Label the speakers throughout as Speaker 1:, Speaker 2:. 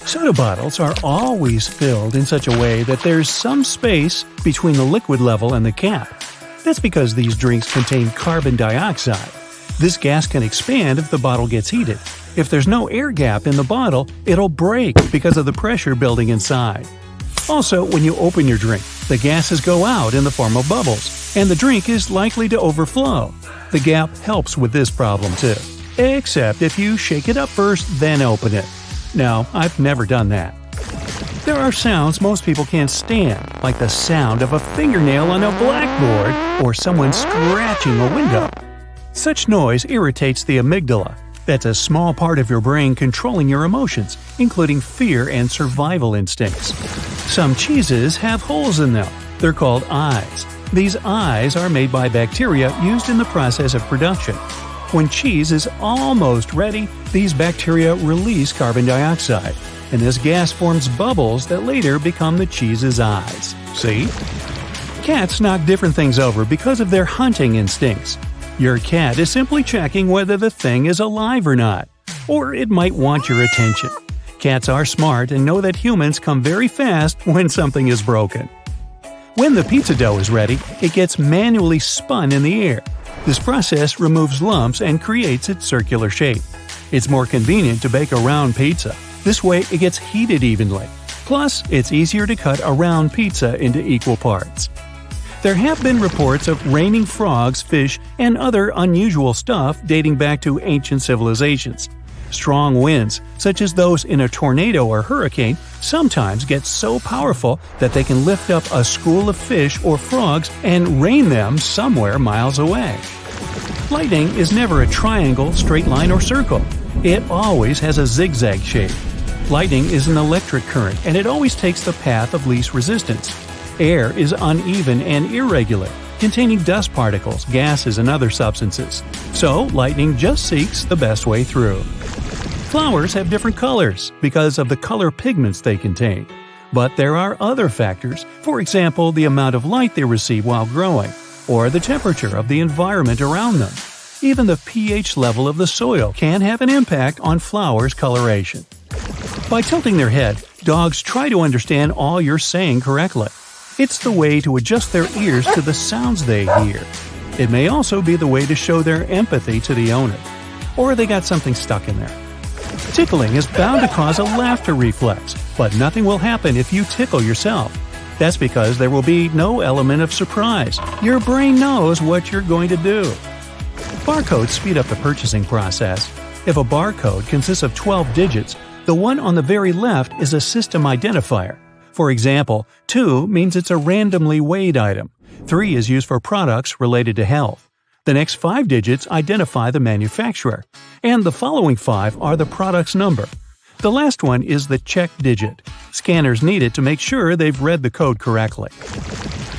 Speaker 1: Soda bottles are always filled in such a way that there's some space between the liquid level and the cap. That's because these drinks contain carbon dioxide. This gas can expand if the bottle gets heated. If there's no air gap in the bottle, it'll break because of the pressure building inside. Also, when you open your drink, the gases go out in the form of bubbles, and the drink is likely to overflow. The gap helps with this problem too. Except if you shake it up first, then open it. No, I've never done that. There are sounds most people can't stand, like the sound of a fingernail on a blackboard or someone scratching a window. Such noise irritates the amygdala. That's a small part of your brain controlling your emotions, including fear and survival instincts. Some cheeses have holes in them. They're called eyes. These eyes are made by bacteria used in the process of production. When cheese is almost ready, these bacteria release carbon dioxide, and this gas forms bubbles that later become the cheese's eyes. See? Cats knock different things over because of their hunting instincts. Your cat is simply checking whether the thing is alive or not, or it might want your attention. Cats are smart and know that humans come very fast when something is broken. When the pizza dough is ready, it gets manually spun in the air. This process removes lumps and creates its circular shape. It's more convenient to bake a round pizza. This way it gets heated evenly. Plus, it's easier to cut a round pizza into equal parts. There have been reports of raining frogs, fish, and other unusual stuff dating back to ancient civilizations. Strong winds, such as those in a tornado or hurricane, sometimes get so powerful that they can lift up a school of fish or frogs and rain them somewhere miles away. Lightning is never a triangle, straight line, or circle. It always has a zigzag shape. Lightning is an electric current, and it always takes the path of least resistance. Air is uneven and irregular, containing dust particles, gases, and other substances. So, lightning just seeks the best way through. Flowers have different colors because of the color pigments they contain. But there are other factors, for example, the amount of light they receive while growing, or the temperature of the environment around them. Even the pH level of the soil can have an impact on flowers' coloration. By tilting their head, dogs try to understand all you're saying correctly. It's the way to adjust their ears to the sounds they hear. It may also be the way to show their empathy to the owner. Or they got something stuck in there. Tickling is bound to cause a laughter reflex, but nothing will happen if you tickle yourself. That's because there will be no element of surprise. Your brain knows what you're going to do. Barcodes speed up the purchasing process. If a barcode consists of 12 digits, the one on the very left is a system identifier. For example, 2 means it's a randomly weighed item. 3 is used for products related to health. The next 5 digits identify the manufacturer, and the following 5 are the product's number. The last one is the check digit. Scanners need it to make sure they've read the code correctly.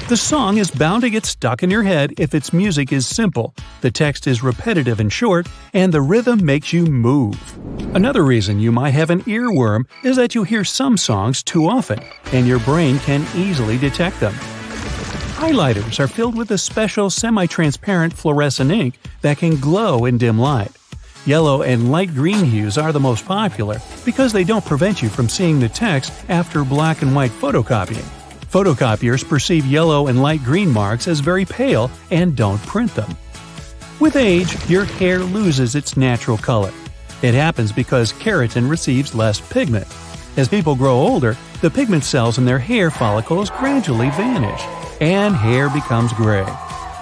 Speaker 1: The song is bound to get stuck in your head if its music is simple, the text is repetitive and short, and the rhythm makes you move. Another reason you might have an earworm is that you hear some songs too often, and your brain can easily detect them. Highlighters are filled with a special semi-transparent fluorescent ink that can glow in dim light. Yellow and light green hues are the most popular because they don't prevent you from seeing the text after black and white photocopying. Photocopiers perceive yellow and light green marks as very pale and don't print them. With age, your hair loses its natural color. It happens because keratin receives less pigment. As people grow older, the pigment cells in their hair follicles gradually vanish, and hair becomes gray.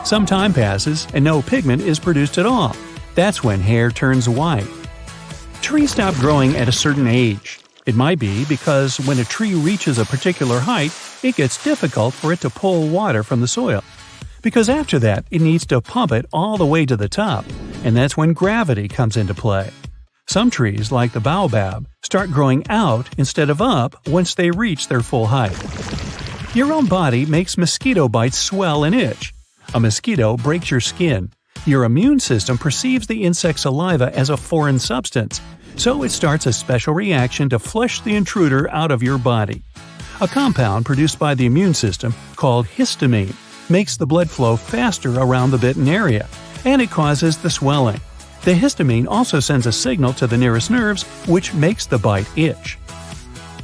Speaker 1: Some time passes and no pigment is produced at all. That's when hair turns white. Trees stop growing at a certain age. It might be because when a tree reaches a particular height, it gets difficult for it to pull water from the soil. Because after that, it needs to pump it all the way to the top, and that's when gravity comes into play. Some trees, like the baobab, start growing out instead of up once they reach their full height. Your own body makes mosquito bites swell and itch. A mosquito breaks your skin. Your immune system perceives the insect's saliva as a foreign substance, so it starts a special reaction to flush the intruder out of your body. A compound produced by the immune system, called histamine, makes the blood flow faster around the bitten area, and it causes the swelling. The histamine also sends a signal to the nearest nerves, which makes the bite itch.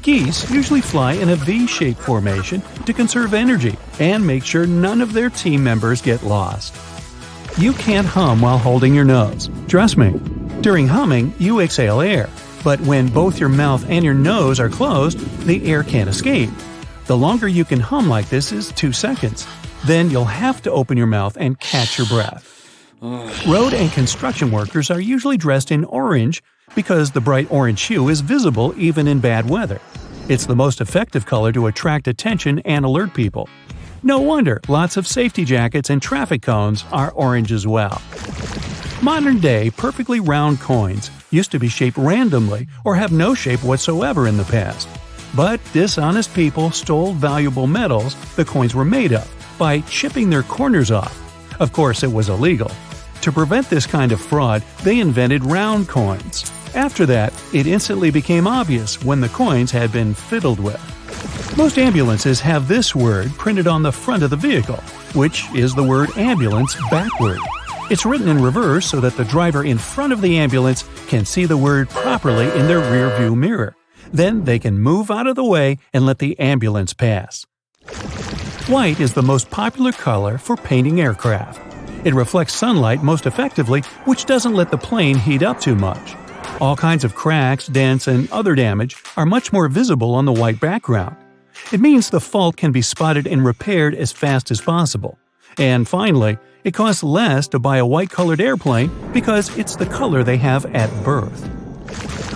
Speaker 1: Geese usually fly in a V-shaped formation to conserve energy and make sure none of their team members get lost. You can't hum while holding your nose. Trust me. During humming, you exhale air, but when both your mouth and your nose are closed, the air can't escape. The longer you can hum like this is 2 seconds. Then you'll have to open your mouth and catch your breath. Road and construction workers are usually dressed in orange because the bright orange hue is visible even in bad weather. It's the most effective color to attract attention and alert people. No wonder lots of safety jackets and traffic cones are orange as well. Modern-day, perfectly round coins used to be shaped randomly or have no shape whatsoever in the past. But dishonest people stole valuable metals the coins were made of by chipping their corners off. Of course, it was illegal. To prevent this kind of fraud, they invented round coins. After that, it instantly became obvious when the coins had been fiddled with. Most ambulances have this word printed on the front of the vehicle, which is the word ambulance backward. It's written in reverse so that the driver in front of the ambulance can see the word properly in their rearview mirror. Then they can move out of the way and let the ambulance pass. White is the most popular color for painting aircraft. It reflects sunlight most effectively, which doesn't let the plane heat up too much. All kinds of cracks, dents, and other damage are much more visible on the white background. It means the fault can be spotted and repaired as fast as possible. And finally, it costs less to buy a white-colored airplane because it's the color they have at birth.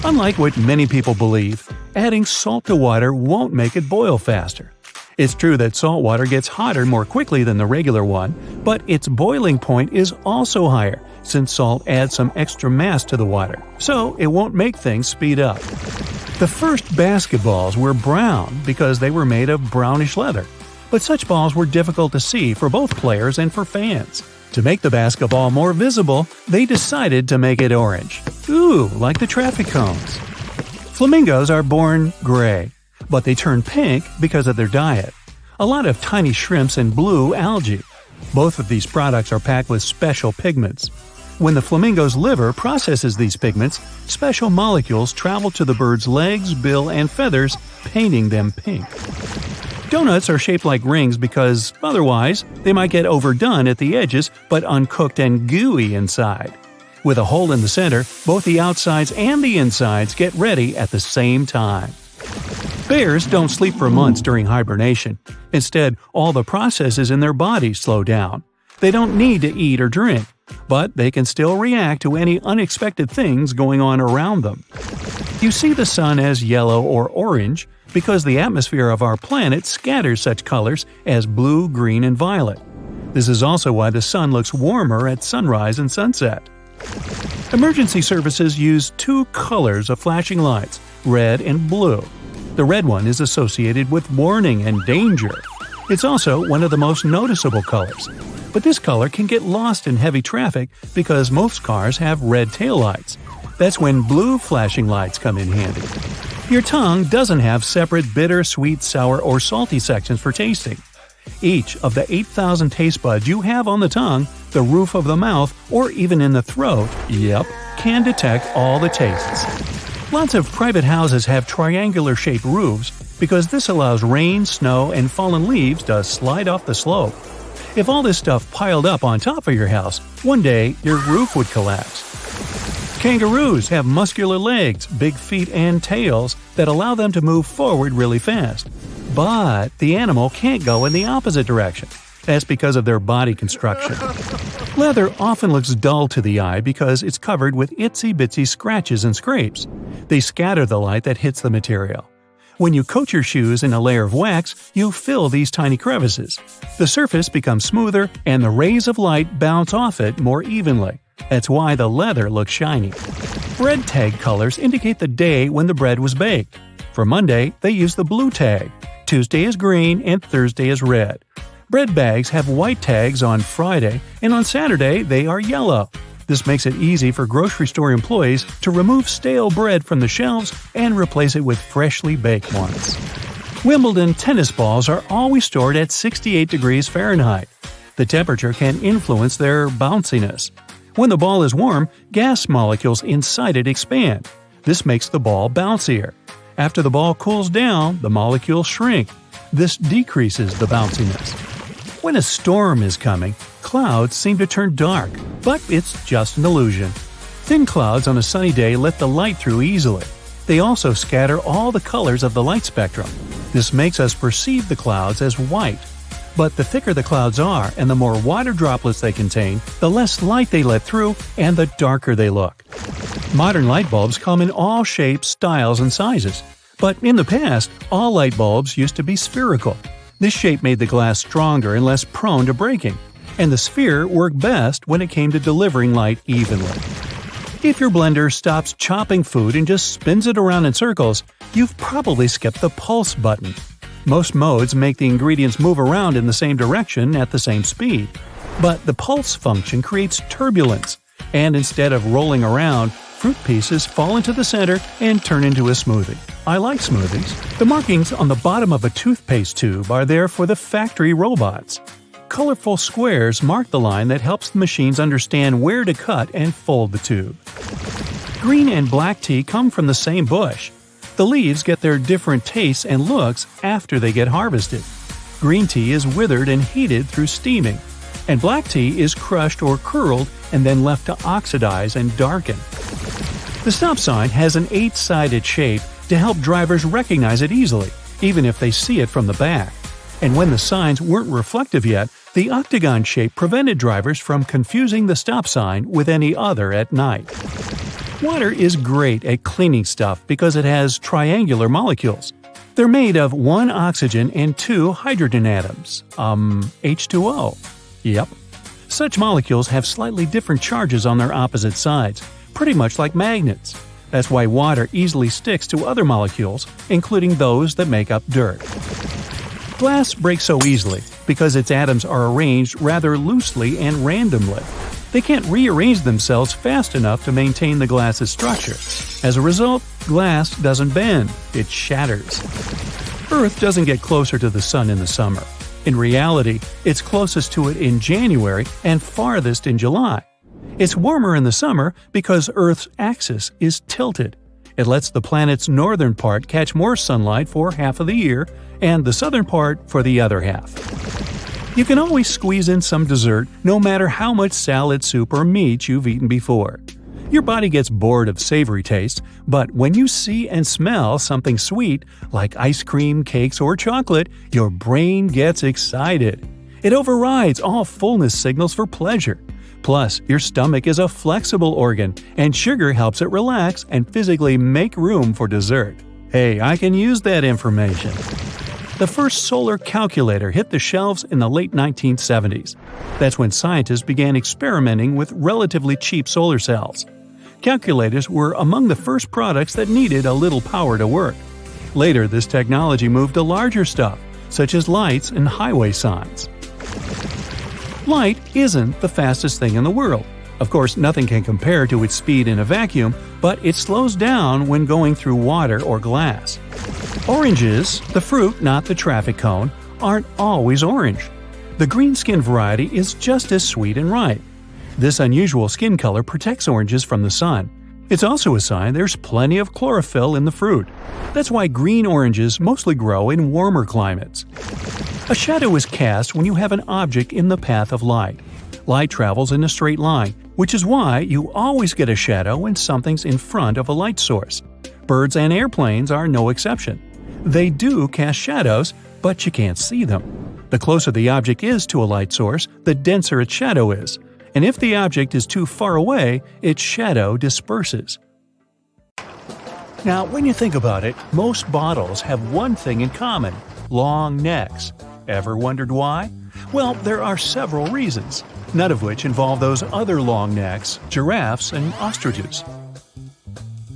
Speaker 1: Unlike what many people believe, adding salt to water won't make it boil faster. It's true that salt water gets hotter more quickly than the regular one, but its boiling point is also higher since salt adds some extra mass to the water, so it won't make things speed up. The first basketballs were brown because they were made of brownish leather, but such balls were difficult to see for both players and for fans. To make the basketball more visible, they decided to make it orange. Ooh, like the traffic cones. Flamingos are born gray, but they turn pink because of their diet. A lot of tiny shrimps and blue algae. Both of these products are packed with special pigments. When the flamingo's liver processes these pigments, special molecules travel to the bird's legs, bill, and feathers, painting them pink. Donuts are shaped like rings because, otherwise, they might get overdone at the edges but uncooked and gooey inside. With a hole in the center, both the outsides and the insides get ready at the same time. Bears don't sleep for months during hibernation. Instead, all the processes in their bodies slow down. They don't need to eat or drink, but they can still react to any unexpected things going on around them. You see the sun as yellow or orange because the atmosphere of our planet scatters such colors as blue, green, and violet. This is also why the sun looks warmer at sunrise and sunset. Emergency services use 2 colors of flashing lights, red and blue. The red one is associated with warning and danger. It's also one of the most noticeable colors. But this color can get lost in heavy traffic because most cars have red taillights. That's when blue flashing lights come in handy. Your tongue doesn't have separate bitter, sweet, sour, or salty sections for tasting. Each of the 8,000 taste buds you have on the tongue, the roof of the mouth, or even in the throat, can detect all the tastes. Lots of private houses have triangular-shaped roofs because this allows rain, snow, and fallen leaves to slide off the slope. If all this stuff piled up on top of your house, one day your roof would collapse. Kangaroos have muscular legs, big feet, and tails that allow them to move forward really fast. But the animal can't go in the opposite direction. That's because of their body construction. Leather often looks dull to the eye because it's covered with itsy-bitsy scratches and scrapes. They scatter the light that hits the material. When you coat your shoes in a layer of wax, you fill these tiny crevices. The surface becomes smoother and the rays of light bounce off it more evenly. That's why the leather looks shiny. Bread tag colors indicate the day when the bread was baked. For Monday, they use the blue tag. Tuesday is green and Thursday is red. Bread bags have white tags on Friday, and on Saturday they are yellow. This makes it easy for grocery store employees to remove stale bread from the shelves and replace it with freshly baked ones. Wimbledon tennis balls are always stored at 68 degrees Fahrenheit. The temperature can influence their bounciness. When the ball is warm, gas molecules inside it expand. This makes the ball bouncier. After the ball cools down, the molecules shrink. This decreases the bounciness. When a storm is coming, clouds seem to turn dark, but it's just an illusion. Thin clouds on a sunny day let the light through easily. They also scatter all the colors of the light spectrum. This makes us perceive the clouds as white. But the thicker the clouds are and the more water droplets they contain, the less light they let through and the darker they look. Modern light bulbs come in all shapes, styles, and sizes. But in the past, all light bulbs used to be spherical. This shape made the glass stronger and less prone to breaking, and the sphere worked best when it came to delivering light evenly. If your blender stops chopping food and just spins it around in circles, you've probably skipped the pulse button. Most modes make the ingredients move around in the same direction at the same speed. But the pulse function creates turbulence, and instead of rolling around, fruit pieces fall into the center and turn into a smoothie. I like smoothies. The markings on the bottom of a toothpaste tube are there for the factory robots. Colorful squares mark the line that helps the machines understand where to cut and fold the tube. Green and black tea come from the same bush. The leaves get their different tastes and looks after they get harvested. Green tea is withered and heated through steaming, and black tea is crushed or curled and then left to oxidize and darken. The stop sign has an 8-sided shape to help drivers recognize it easily, even if they see it from the back. And when the signs weren't reflective yet, the octagon shape prevented drivers from confusing the stop sign with any other at night. Water is great at cleaning stuff because it has triangular molecules. They're made of 1 oxygen and 2 hydrogen atoms. H2O. Yep. Such molecules have slightly different charges on their opposite sides, pretty much like magnets. That's why water easily sticks to other molecules, including those that make up dirt. Glass breaks so easily because its atoms are arranged rather loosely and randomly. They can't rearrange themselves fast enough to maintain the glass's structure. As a result, glass doesn't bend, it shatters. Earth doesn't get closer to the sun in the summer. In reality, it's closest to it in January and farthest in July. It's warmer in the summer because Earth's axis is tilted. It lets the planet's northern part catch more sunlight for half of the year, and the southern part for the other half. You can always squeeze in some dessert, no matter how much salad, soup, or meat you've eaten before. Your body gets bored of savory taste, but when you see and smell something sweet, like ice cream, cakes, or chocolate, your brain gets excited. It overrides all fullness signals for pleasure. Plus, your stomach is a flexible organ, and sugar helps it relax and physically make room for dessert. Hey, I can use that information. The first solar calculator hit the shelves in the late 1970s. That's when scientists began experimenting with relatively cheap solar cells. Calculators were among the first products that needed a little power to work. Later, this technology moved to larger stuff, such as lights and highway signs. Light isn't the fastest thing in the world. Of course, nothing can compare to its speed in a vacuum, but it slows down when going through water or glass. Oranges, the fruit, not the traffic cone, aren't always orange. The green skin variety is just as sweet and ripe. This unusual skin color protects oranges from the sun. It's also a sign there's plenty of chlorophyll in the fruit. That's why green oranges mostly grow in warmer climates. A shadow is cast when you have an object in the path of light. Light travels in a straight line, which is why you always get a shadow when something's in front of a light source. Birds and airplanes are no exception. They do cast shadows, but you can't see them. The closer the object is to a light source, the denser its shadow is. And if the object is too far away, its shadow disperses. Now, when you think about it, most bottles have one thing in common: long necks. Ever wondered why? Well, there are several reasons, none of which involve those other long necks, giraffes and ostriches.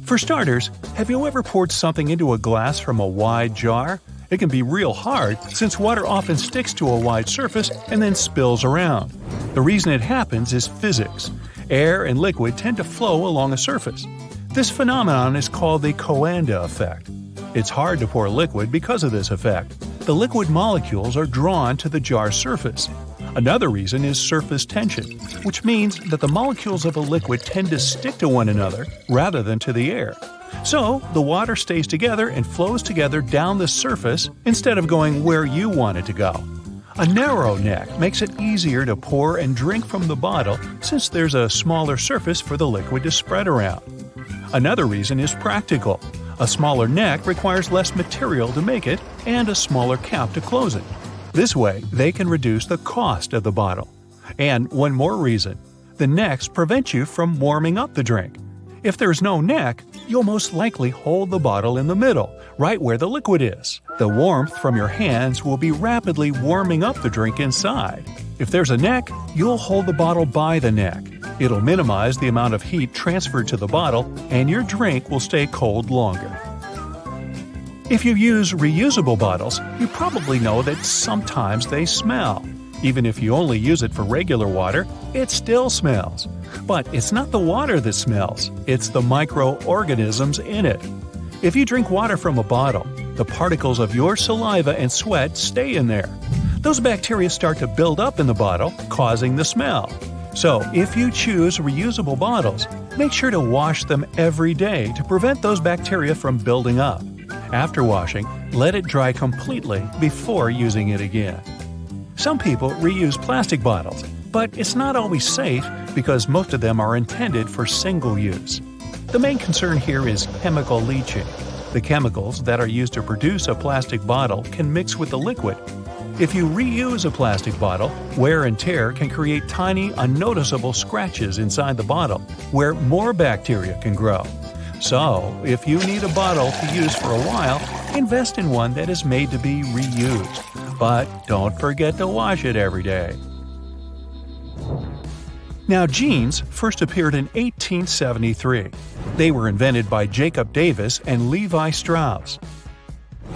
Speaker 1: For starters, have you ever poured something into a glass from a wide jar? It can be real hard since water often sticks to a wide surface and then spills around. The reason it happens is physics. Air and liquid tend to flow along a surface. This phenomenon is called the Coanda effect. It's hard to pour liquid because of this effect. The liquid molecules are drawn to the jar's surface. Another reason is surface tension, which means that the molecules of a liquid tend to stick to one another rather than to the air. So, the water stays together and flows together down the surface instead of going where you want it to go. A narrow neck makes it easier to pour and drink from the bottle since there's a smaller surface for the liquid to spread around. Another reason is practical. A smaller neck requires less material to make it and a smaller cap to close it. This way, they can reduce the cost of the bottle. And one more reason. The necks prevent you from warming up the drink. If there's no neck, you'll most likely hold the bottle in the middle, right where the liquid is. The warmth from your hands will be rapidly warming up the drink inside. If there's a neck, you'll hold the bottle by the neck. It'll minimize the amount of heat transferred to the bottle, and your drink will stay cold longer. If you use reusable bottles, you probably know that sometimes they smell. Even if you only use it for regular water, it still smells. But it's not the water that smells, it's the microorganisms in it. If you drink water from a bottle, the particles of your saliva and sweat stay in there. Those bacteria start to build up in the bottle, causing the smell. So, if you choose reusable bottles, make sure to wash them every day to prevent those bacteria from building up. After washing, let it dry completely before using it again. Some people reuse plastic bottles, but it's not always safe because most of them are intended for single use. The main concern here is chemical leaching. The chemicals that are used to produce a plastic bottle can mix with the liquid. If you reuse a plastic bottle, wear and tear can create tiny, unnoticeable scratches inside the bottle, where more bacteria can grow. So, if you need a bottle to use for a while, invest in one that is made to be reused. But don't forget to wash it every day. Now, jeans first appeared in 1873. They were invented by Jacob Davis and Levi Strauss.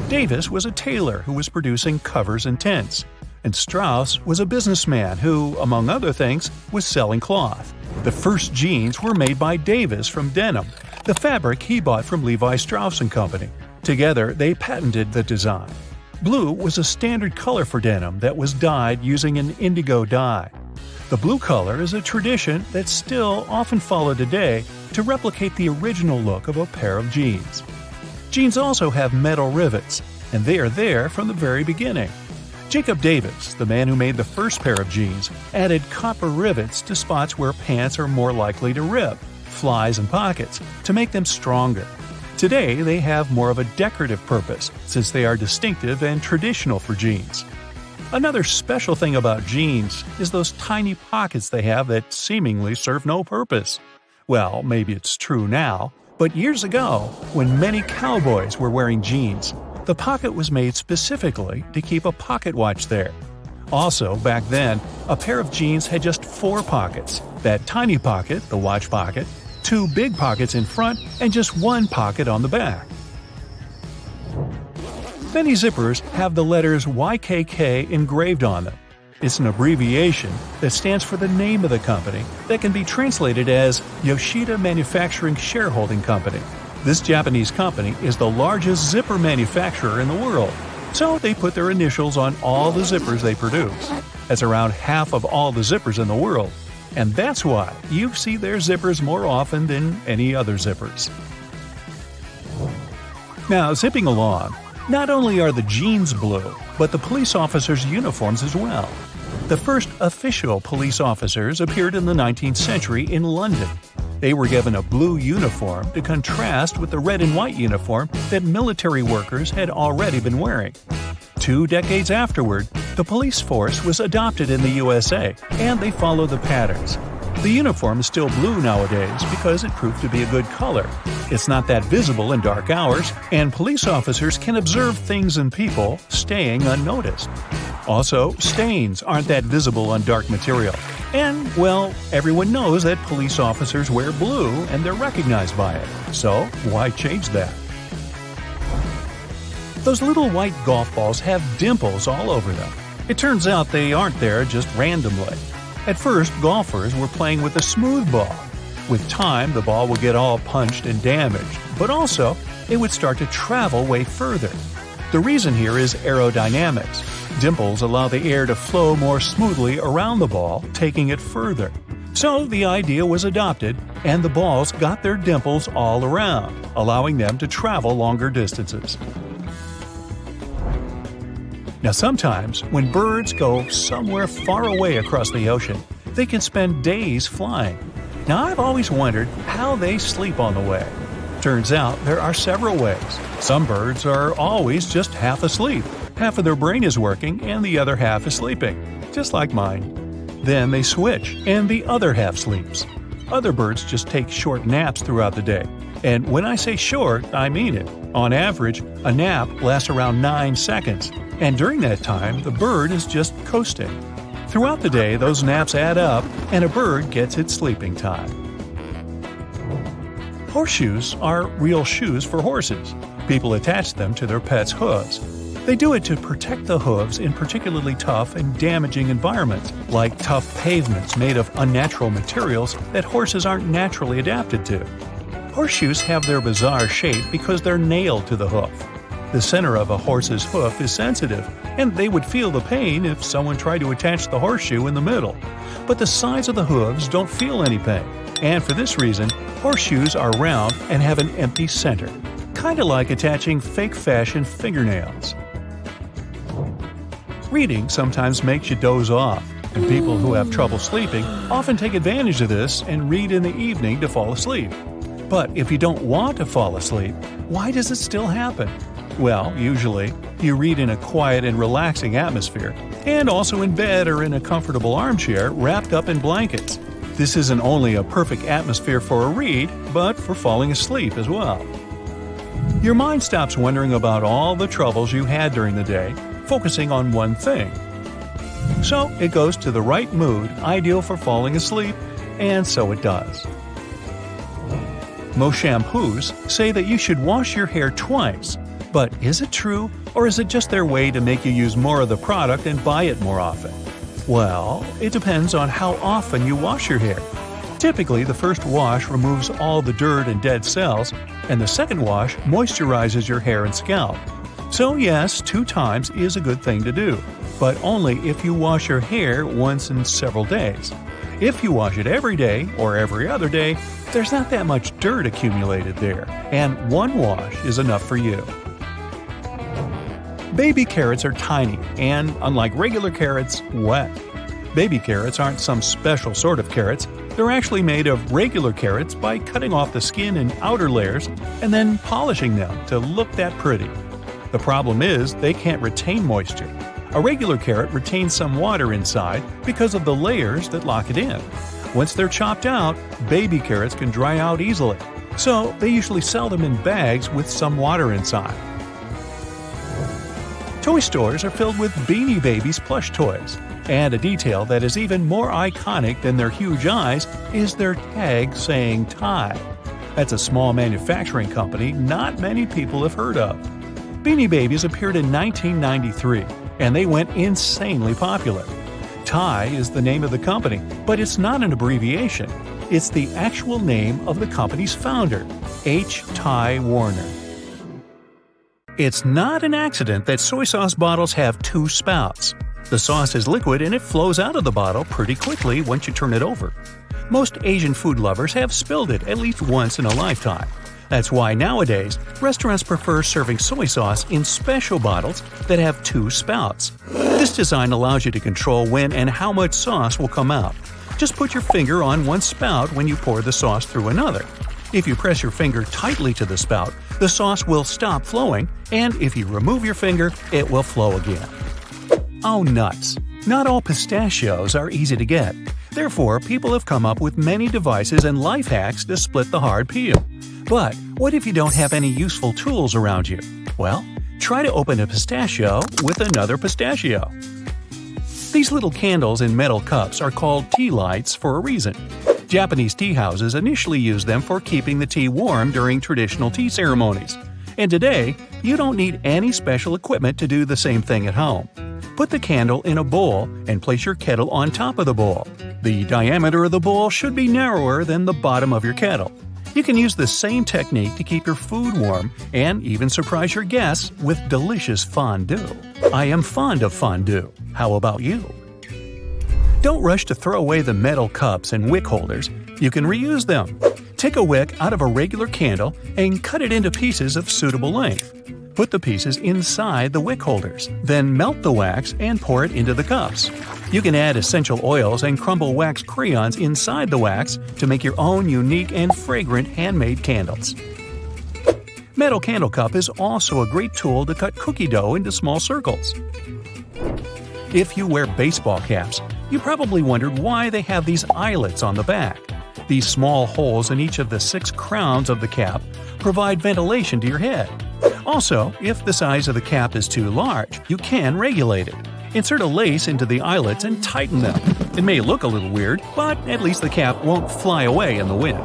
Speaker 1: Davis was a tailor who was producing covers and tents, and Strauss was a businessman who, among other things, was selling cloth. The first jeans were made by Davis from denim, the fabric he bought from Levi Strauss & Company. Together, they patented the design. Blue was a standard color for denim that was dyed using an indigo dye. The blue color is a tradition that's still often followed today to replicate the original look of a pair of jeans. Jeans also have metal rivets, and they are there from the very beginning. Jacob Davis, the man who made the first pair of jeans, added copper rivets to spots where pants are more likely to rip, flies and pockets, to make them stronger. Today, they have more of a decorative purpose since they are distinctive and traditional for jeans. Another special thing about jeans is those tiny pockets they have that seemingly serve no purpose. Well, maybe it's true now, but years ago, when many cowboys were wearing jeans, the pocket was made specifically to keep a pocket watch there. Also, back then, a pair of jeans had just 4 pockets: that tiny pocket, the watch pocket, 2 big pockets in front, and just 1 pocket on the back. Many zippers have the letters YKK engraved on them. It's an abbreviation that stands for the name of the company that can be translated as Yoshida Manufacturing Shareholding Company. This Japanese company is the largest zipper manufacturer in the world, so they put their initials on all the zippers they produce. That's around half of all the zippers in the world, and that's why you see their zippers more often than any other zippers. Now, zipping along, not only are the jeans blue, but the police officers' uniforms as well. The first official police officers appeared in the 19th century in London. They were given a blue uniform to contrast with the red and white uniform that military workers had already been wearing. 2 decades afterward, the police force was adopted in the USA, and they followed the patterns. The uniform is still blue nowadays because it proved to be a good color. It's not that visible in dark hours, and police officers can observe things and people staying unnoticed. Also, stains aren't that visible on dark material. And, well, everyone knows that police officers wear blue and they're recognized by it. So, why change that? Those little white golf balls have dimples all over them. It turns out they aren't there just randomly. At first, golfers were playing with a smooth ball. With time, the ball would get all punched and damaged, but also, it would start to travel way further. The reason here is aerodynamics. Dimples allow the air to flow more smoothly around the ball, taking it further. So the idea was adopted, and the balls got their dimples all around, allowing them to travel longer distances. Now sometimes, when birds go somewhere far away across the ocean, they can spend days flying. Now I've always wondered how they sleep on the way. Turns out there are several ways. Some birds are always just half asleep. Half of their brain is working and the other half is sleeping, just like mine. Then they switch, and the other half sleeps. Other birds just take short naps throughout the day. And when I say short, I mean it. On average, a nap lasts around 9 seconds, and during that time, the bird is just coasting. Throughout the day, those naps add up, and a bird gets its sleeping time. Horseshoes are real shoes for horses. People attach them to their pets' hooves. They do it to protect the hooves in particularly tough and damaging environments, like tough pavements made of unnatural materials that horses aren't naturally adapted to. Horseshoes have their bizarre shape because they're nailed to the hoof. The center of a horse's hoof is sensitive, and they would feel the pain if someone tried to attach the horseshoe in the middle. But the sides of the hooves don't feel any pain, and for this reason, horseshoes are round and have an empty center, kinda like attaching fake fashion fingernails. Reading sometimes makes you doze off, and people who have trouble sleeping often take advantage of this and read in the evening to fall asleep. But if you don't want to fall asleep, why does it still happen? Well, usually, you read in a quiet and relaxing atmosphere, and also in bed or in a comfortable armchair wrapped up in blankets. This isn't only a perfect atmosphere for a read, but for falling asleep as well. Your mind stops wondering about all the troubles you had during the day, focusing on one thing. So it goes to the right mood, ideal for falling asleep, and so it does. Most shampoos say that you should wash your hair twice, but is it true, or is it just their way to make you use more of the product and buy it more often? Well, it depends on how often you wash your hair. Typically, the first wash removes all the dirt and dead cells, and the second wash moisturizes your hair and scalp. So yes, 2 times is a good thing to do, but only if you wash your hair once in several days. If you wash it every day or every other day, there's not that much dirt accumulated there, and 1 wash is enough for you. Baby carrots are tiny and, unlike regular carrots, wet. Baby carrots aren't some special sort of carrots. They're actually made of regular carrots by cutting off the skin and outer layers and then polishing them to look that pretty. The problem is they can't retain moisture. A regular carrot retains some water inside because of the layers that lock it in. Once they're chopped out, baby carrots can dry out easily, so they usually sell them in bags with some water inside. Toy stores are filled with Beanie Babies plush toys, and a detail that is even more iconic than their huge eyes is their tag saying Ty. That's a small manufacturing company not many people have heard of. Beanie Babies appeared in 1993, and they went insanely popular. Ty is the name of the company, but it's not an abbreviation. It's the actual name of the company's founder, H. Ty Warner. It's not an accident that soy sauce bottles have 2 spouts. The sauce is liquid and it flows out of the bottle pretty quickly once you turn it over. Most Asian food lovers have spilled it at least once in a lifetime. That's why nowadays, restaurants prefer serving soy sauce in special bottles that have 2 spouts. This design allows you to control when and how much sauce will come out. Just put your finger on one spout when you pour the sauce through another. If you press your finger tightly to the spout, the sauce will stop flowing, and if you remove your finger, it will flow again. Oh nuts! Not all pistachios are easy to get. Therefore, people have come up with many devices and life hacks to split the hard peel. But what if you don't have any useful tools around you? Well, try to open a pistachio with another pistachio. These little candles in metal cups are called tea lights for a reason. Japanese tea houses initially used them for keeping the tea warm during traditional tea ceremonies. And today, you don't need any special equipment to do the same thing at home. Put the candle in a bowl and place your kettle on top of the bowl. The diameter of the bowl should be narrower than the bottom of your kettle. You can use the same technique to keep your food warm and even surprise your guests with delicious fondue. I am fond of fondue. How about you? Don't rush to throw away the metal cups and wick holders. You can reuse them. Take a wick out of a regular candle and cut it into pieces of suitable length. Put the pieces inside the wick holders, then melt the wax and pour it into the cups. You can add essential oils and crumble wax crayons inside the wax to make your own unique and fragrant handmade candles. Metal candle cup is also a great tool to cut cookie dough into small circles. If you wear baseball caps, you probably wondered why they have these eyelets on the back. These small holes in each of the 6 crowns of the cap provide ventilation to your head. Also, if the size of the cap is too large, you can regulate it. Insert a lace into the eyelets and tighten them. It may look a little weird, but at least the cap won't fly away in the wind.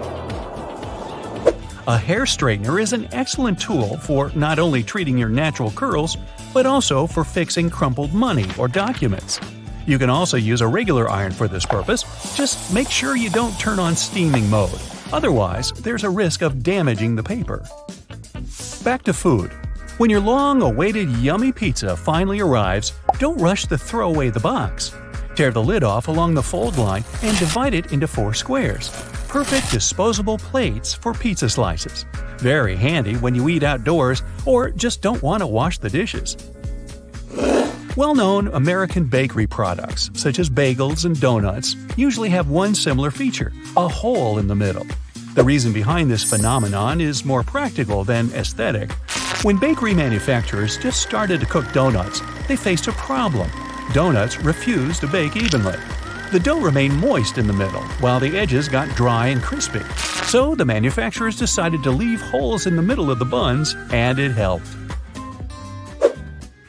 Speaker 1: A hair straightener is an excellent tool for not only treating your natural curls, but also for fixing crumpled money or documents. You can also use a regular iron for this purpose. Just make sure you don't turn on steaming mode. Otherwise, there's a risk of damaging the paper. Back to food. When your long-awaited yummy pizza finally arrives, don't rush to throw away the box. Tear the lid off along the fold line and divide it into 4 squares. Perfect disposable plates for pizza slices. Very handy when you eat outdoors or just don't want to wash the dishes. Well-known American bakery products, such as bagels and donuts, usually have one similar feature: a hole in the middle. The reason behind this phenomenon is more practical than aesthetic. When bakery manufacturers just started to cook donuts, they faced a problem. Donuts refused to bake evenly. The dough remained moist in the middle, while the edges got dry and crispy. So the manufacturers decided to leave holes in the middle of the buns, and it helped.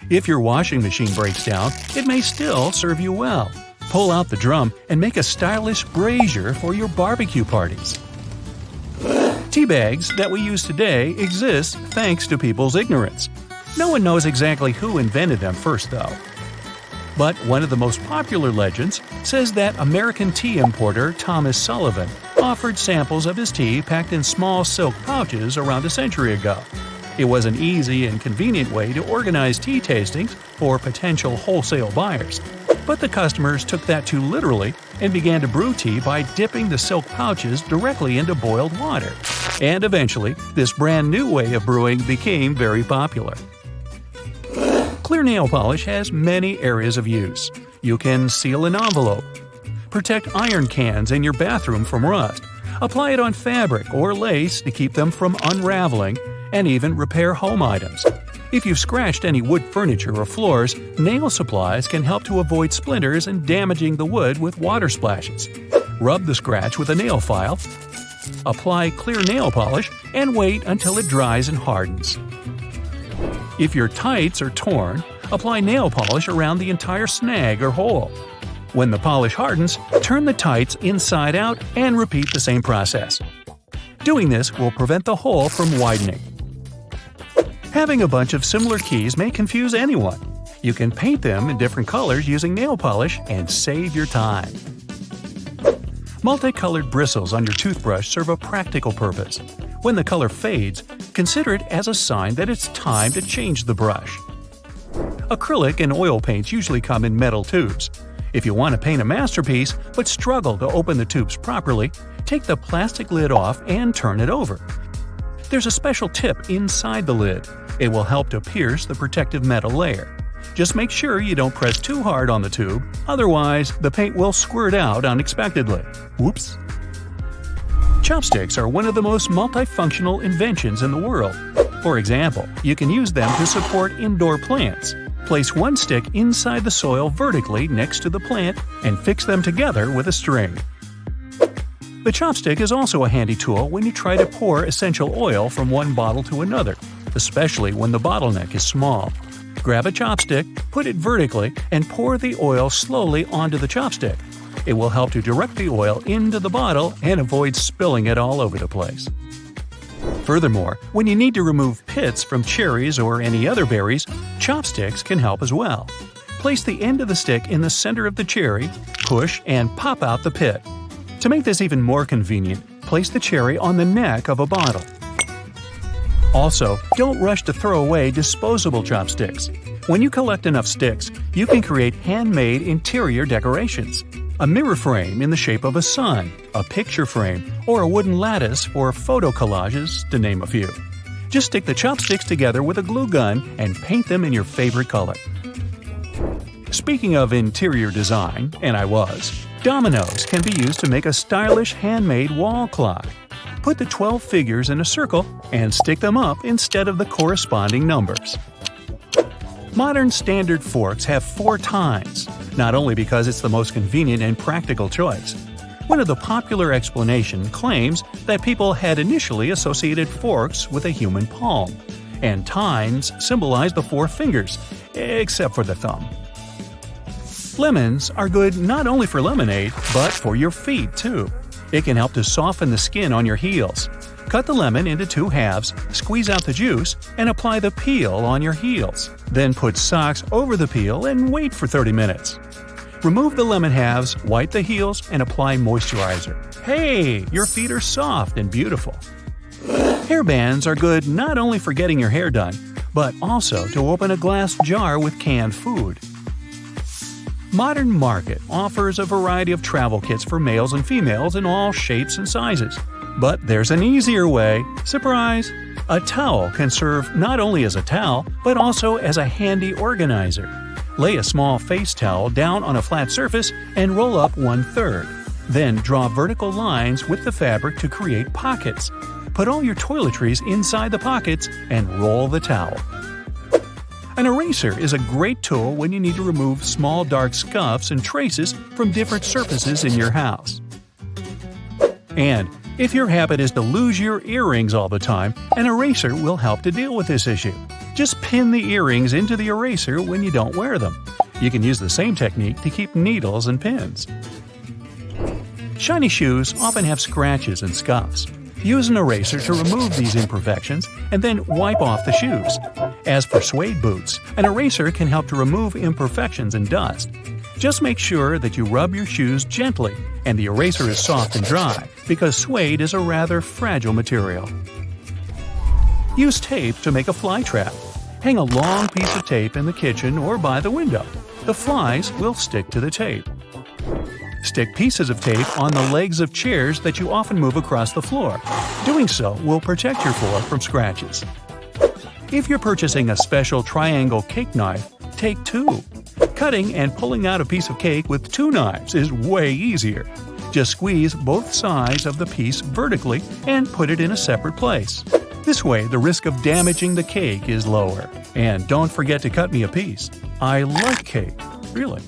Speaker 1: If your washing machine breaks down, it may still serve you well. Pull out the drum and make a stylish brazier for your barbecue parties. Tea bags that we use today exist thanks to people's ignorance. No one knows exactly who invented them first, though. But one of the most popular legends says that American tea importer Thomas Sullivan offered samples of his tea packed in small silk pouches around a century ago. It was an easy and convenient way to organize tea tastings for potential wholesale buyers. But the customers took that too literally and began to brew tea by dipping the silk pouches directly into boiled water. And eventually, this brand new way of brewing became very popular. Clear nail polish has many areas of use. You can seal an envelope, protect iron cans in your bathroom from rust, apply it on fabric or lace to keep them from unraveling, and even repair home items. If you've scratched any wood furniture or floors, nail supplies can help to avoid splinters and damaging the wood with water splashes. Rub the scratch with a nail file, apply clear nail polish, and wait until it dries and hardens. If your tights are torn, apply nail polish around the entire snag or hole. When the polish hardens, turn the tights inside out and repeat the same process. Doing this will prevent the hole from widening. Having a bunch of similar keys may confuse anyone. You can paint them in different colors using nail polish and save your time. Multicolored bristles on your toothbrush serve a practical purpose. When the color fades, consider it as a sign that it's time to change the brush. Acrylic and oil paints usually come in metal tubes. If you want to paint a masterpiece but struggle to open the tubes properly, take the plastic lid off and turn it over. There's a special tip inside the lid. It will help to pierce the protective metal layer. Just make sure you don't press too hard on the tube, otherwise the paint will squirt out unexpectedly. Whoops! Chopsticks are one of the most multifunctional inventions in the world. For example, you can use them to support indoor plants. Place one stick inside the soil vertically next to the plant and fix them together with a string. The chopstick is also a handy tool when you try to pour essential oil from one bottle to another, especially when the bottleneck is small. Grab a chopstick, put it vertically, and pour the oil slowly onto the chopstick. It will help to direct the oil into the bottle and avoid spilling it all over the place. Furthermore, when you need to remove pits from cherries or any other berries, chopsticks can help as well. Place the end of the stick in the center of the cherry, push, and pop out the pit. To make this even more convenient, place the cherry on the neck of a bottle. Also, don't rush to throw away disposable chopsticks. When you collect enough sticks, you can create handmade interior decorations. a mirror frame in the shape of a sun, a picture frame, or a wooden lattice for photo collages, to name a few. Just stick the chopsticks together with a glue gun and paint them in your favorite color. Speaking of interior design, and I was, dominoes can be used to make a stylish handmade wall clock. Put the 12 figures in a circle and stick them up instead of the corresponding numbers. Modern standard forks have 4 tines, not only because it's the most convenient and practical choice. One of the popular explanations claims that people had initially associated forks with a human palm, and tines symbolize the 4 fingers, except for the thumb. Lemons are good not only for lemonade, but for your feet too. It can help to soften the skin on your heels. Cut the lemon into 2 halves, squeeze out the juice, and apply the peel on your heels. Then put socks over the peel and wait for 30 minutes. Remove the lemon halves, wipe the heels, and apply moisturizer. Hey, your feet are soft and beautiful. Hairbands are good not only for getting your hair done, but also to open a glass jar with canned food. Modern Market offers a variety of travel kits for males and females in all shapes and sizes. But there's an easier way. Surprise! A towel can serve not only as a towel, but also as a handy organizer. Lay a small face towel down on a flat surface and roll up 1/3. Then draw vertical lines with the fabric to create pockets. Put all your toiletries inside the pockets and roll the towel. An eraser is a great tool when you need to remove small dark scuffs and traces from different surfaces in your house. And if your habit is to lose your earrings all the time, an eraser will help to deal with this issue. Just pin the earrings into the eraser when you don't wear them. You can use the same technique to keep needles and pins. Shiny shoes often have scratches and scuffs. Use an eraser to remove these imperfections and then wipe off the shoes. As for suede boots, an eraser can help to remove imperfections and dust. Just make sure that you rub your shoes gently and the eraser is soft and dry, because suede is a rather fragile material. Use tape to make a fly trap. Hang a long piece of tape in the kitchen or by the window. The flies will stick to the tape. Stick pieces of tape on the legs of chairs that you often move across the floor. Doing so will protect your floor from scratches. If you're purchasing a special triangle cake knife, take 2. Cutting and pulling out a piece of cake with 2 knives is way easier. Just squeeze both sides of the piece vertically and put it in a separate place. This way, the risk of damaging the cake is lower. And don't forget to cut me a piece. I like cake, really.